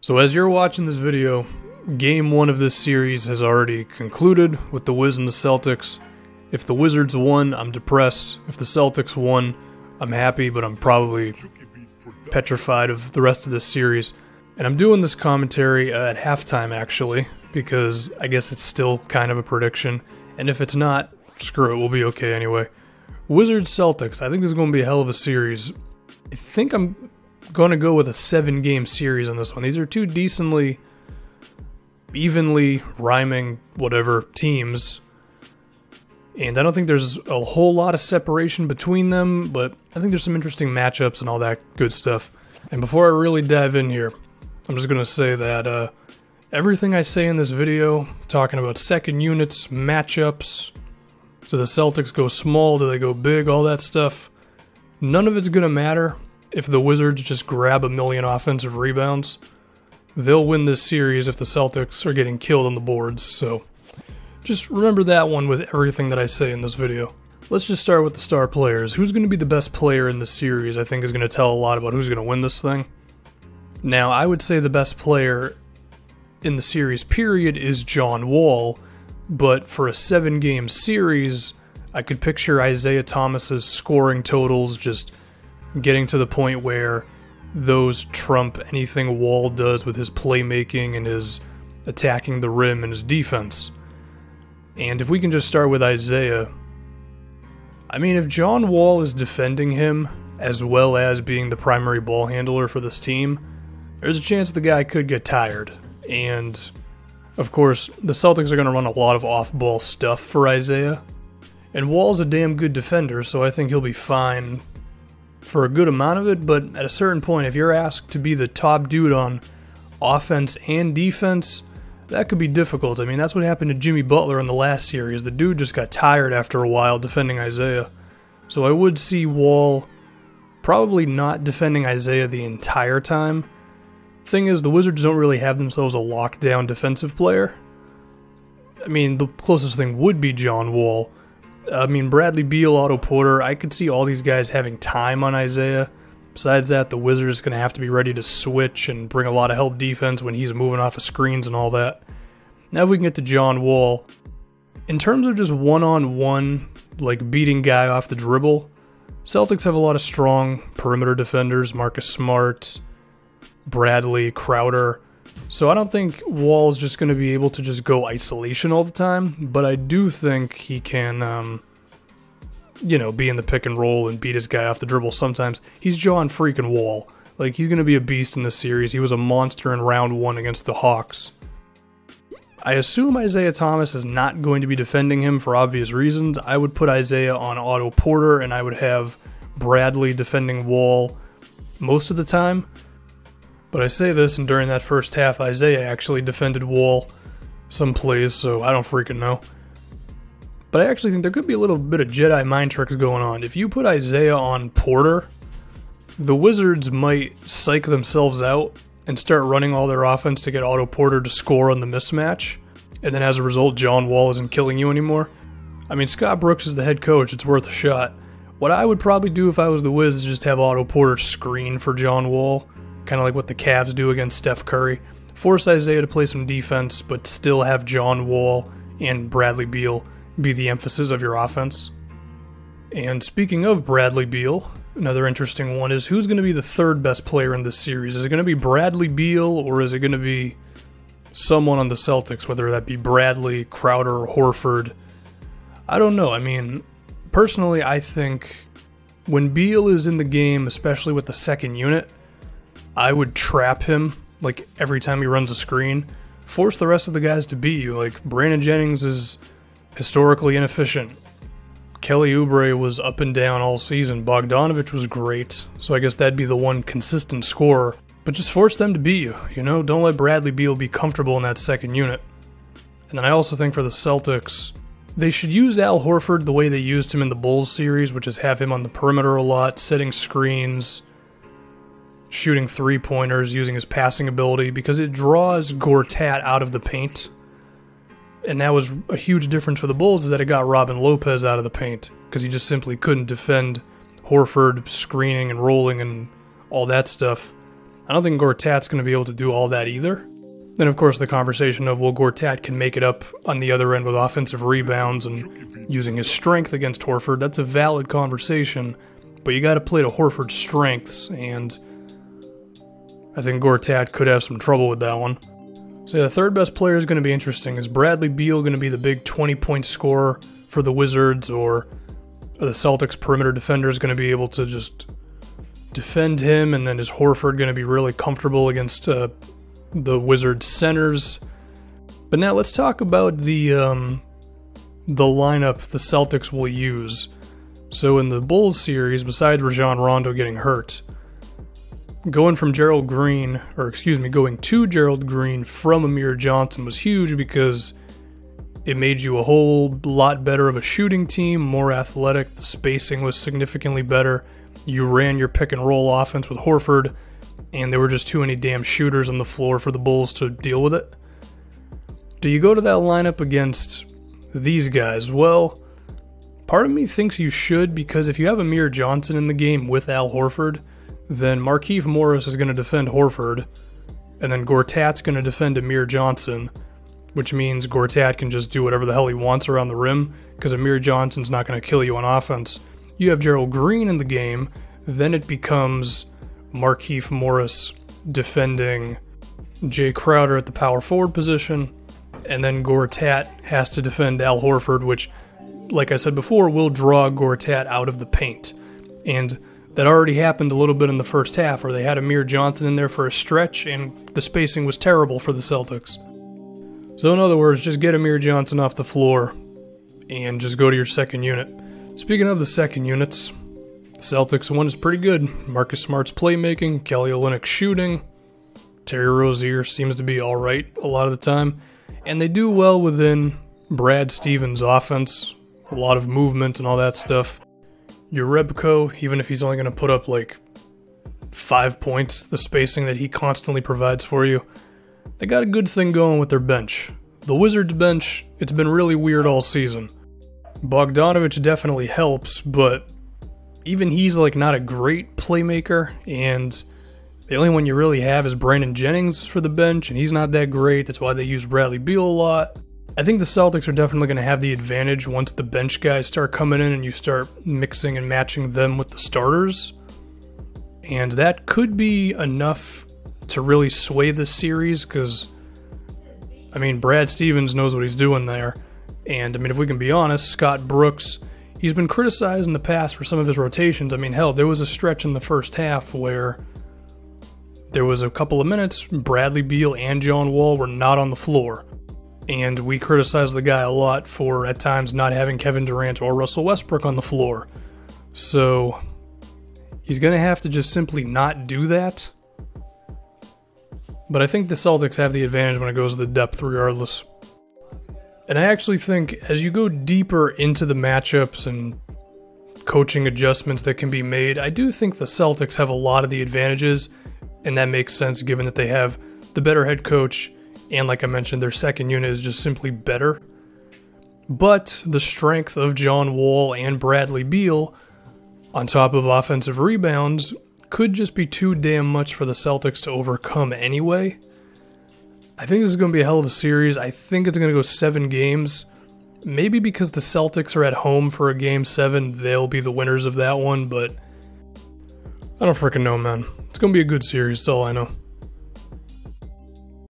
So as you're watching this video, Game 1 of this series has already concluded with the Wiz and the Celtics. If the Wizards won, I'm depressed. If the Celtics won, I'm happy, but I'm probably petrified of the rest of this series. And I'm doing this commentary at halftime, actually, because I guess it's still kind of a prediction. And if it's not, screw it, we'll be okay anyway. Wizards-Celtics, I think this is going to be a hell of a series. I think I'm going to go with a 7-game series on this one. These are two decently, evenly rhyming, whatever, teams. And I don't think there's a whole lot of separation between them, but I think there's some interesting matchups and all that good stuff. And before I really dive in here, I'm just going to say that everything I say in this video, talking about second units, matchups, do the Celtics go small, do they go big, all that stuff, none of it's going to matter if the Wizards just grab a million offensive rebounds. They'll win this series if the Celtics are getting killed on the boards, so just remember that one with everything that I say in this video. Let's just start with the star players. Who's going to be the best player in this series, I think, is going to tell a lot about who's going to win this thing. Now, I would say the best player in the series, period, is John Wall, but for a 7-game series, I could picture Isaiah Thomas's scoring totals just getting to the point where those trump anything Wall does with his playmaking and his attacking the rim and his defense. And if we can just start with Isaiah, I mean, if John Wall is defending him as well as being the primary ball handler for this team, there's a chance the guy could get tired. And of course, the Celtics are going to run a lot of off-ball stuff for Isaiah. And Wall's a damn good defender, so I think he'll be fine for a good amount of it, but at a certain point, if you're asked to be the top dude on offense and defense, that could be difficult. I mean, that's what happened to Jimmy Butler in the last series. The dude just got tired after a while defending Isaiah. So I would see Wall probably not defending Isaiah the entire time. Thing is, the Wizards don't really have themselves a lockdown defensive player. I mean, the closest thing would be John Wall. I mean, Bradley Beal, Otto Porter, I could see all these guys having time on Isaiah. Besides that, the Wizards are going to have to be ready to switch and bring a lot of help defense when he's moving off of screens and all that. Now if we can get to John Wall, in terms of just one-on-one, like beating guy off the dribble, Celtics have a lot of strong perimeter defenders, Marcus Smart, Bradley, Crowder. So I don't think Wall's just going to be able to just go isolation all the time, but I do think he can, be in the pick and roll and beat his guy off the dribble sometimes. He's John freaking Wall. Like, he's going to be a beast in this series. He was a monster in round 1 against the Hawks. I assume Isaiah Thomas is not going to be defending him for obvious reasons. I would put Isaiah on Otto Porter, and I would have Bradley defending Wall most of the time. But I say this, and during that first half, Isaiah actually defended Wall some plays, so I don't freaking know. But I actually think there could be a little bit of Jedi mind tricks going on. If you put Isaiah on Porter, the Wizards might psych themselves out and start running all their offense to get Otto Porter to score on the mismatch, and then as a result, John Wall isn't killing you anymore. I mean, Scott Brooks is the head coach, it's worth a shot. What I would probably do if I was the Wiz is just have Otto Porter screen for John Wall, kind of like what the Cavs do against Steph Curry. Force Isaiah to play some defense, but still have John Wall and Bradley Beal be the emphasis of your offense. And speaking of Bradley Beal, another interesting one is who's going to be the third best player in this series? Is it going to be Bradley Beal, or is it going to be someone on the Celtics, whether that be Bradley, Crowder, or Horford? I don't know. I mean, personally, I think when Beal is in the game, especially with the second unit, I would trap him, like, every time he runs a screen. Force the rest of the guys to beat you. Like, Brandon Jennings is historically inefficient. Kelly Oubre was up and down all season. Bogdanovich was great, so I guess that'd be the one consistent scorer. But just force them to beat you, you know? Don't let Bradley Beal be comfortable in that second unit. And then I also think for the Celtics, they should use Al Horford the way they used him in the Bulls series, which is have him on the perimeter a lot, setting screens, shooting three-pointers, using his passing ability, because it draws Gortat out of the paint. And that was a huge difference for the Bulls, is that it got Robin Lopez out of the paint, because he just simply couldn't defend Horford screening and rolling and all that stuff. I don't think Gortat's going to be able to do all that either. Then, of course, the conversation of, well, Gortat can make it up on the other end with offensive rebounds and using his strength against Horford. That's a valid conversation, but you got to play to Horford's strengths, and I think Gortat could have some trouble with that one. So the third best player is going to be interesting. Is Bradley Beal going to be the big 20-point scorer for the Wizards, or are the Celtics perimeter defenders going to be able to just defend him, and then is Horford going to be really comfortable against the Wizards centers? But now let's talk about the lineup the Celtics will use. So in the Bulls series, besides Rajon Rondo getting hurt, going to Gerald Green from Amir Johnson was huge because it made you a whole lot better of a shooting team, more athletic, the spacing was significantly better, you ran your pick and roll offense with Horford, and there were just too many damn shooters on the floor for the Bulls to deal with it. Do you go to that lineup against these guys? Well, part of me thinks you should, because if you have Amir Johnson in the game with Al Horford, then Markieff Morris is going to defend Horford, and then Gortat's going to defend Amir Johnson, which means Gortat can just do whatever the hell he wants around the rim, because Amir Johnson's not going to kill you on offense. You have Gerald Green in the game, then it becomes Markieff Morris defending Jay Crowder at the power forward position, and then Gortat has to defend Al Horford, which, like I said before, will draw Gortat out of the paint. And that already happened a little bit in the first half, where they had Amir Johnson in there for a stretch, and the spacing was terrible for the Celtics. So in other words, just get Amir Johnson off the floor, and just go to your second unit. Speaking of the second units, the Celtics one is pretty good. Marcus Smart's playmaking, Kelly Olynyk's shooting, Terry Rozier seems to be alright a lot of the time, and they do well within Brad Stevens' offense, a lot of movement and all that stuff. Your Rebko, even if he's only going to put up like 5 points, the spacing that he constantly provides for you, they got a good thing going with their bench. The Wizards bench, it's been really weird all season. Bogdanović definitely helps, but even he's like not a great playmaker, and the only one you really have is Brandon Jennings for the bench, and he's not that great. That's why they use Bradley Beal a lot. I think the Celtics are definitely going to have the advantage once the bench guys start coming in and you start mixing and matching them with the starters. And that could be enough to really sway this series, because, I mean, Brad Stevens knows what he's doing there. And, I mean, if we can be honest, Scott Brooks, he's been criticized in the past for some of his rotations. I mean, hell, there was a stretch in the first half where there was a couple of minutes Bradley Beal and John Wall were not on the floor. And we criticized the guy a lot for, at times, not having Kevin Durant or Russell Westbrook on the floor. So, he's going to have to just simply not do that. But I think the Celtics have the advantage when it goes to the depth regardless. And I actually think as you go deeper into the matchups and coaching adjustments that can be made, I do think the Celtics have a lot of the advantages, and that makes sense given that they have the better head coach, and like I mentioned, their second unit is just simply better. But the strength of John Wall and Bradley Beal, on top of offensive rebounds, could just be too damn much for the Celtics to overcome anyway. I think this is going to be a hell of a series. I think it's going to go 7 games. Maybe because the Celtics are at home for a Game 7, they'll be the winners of that one, but I don't freaking know, man. It's going to be a good series, that's all I know.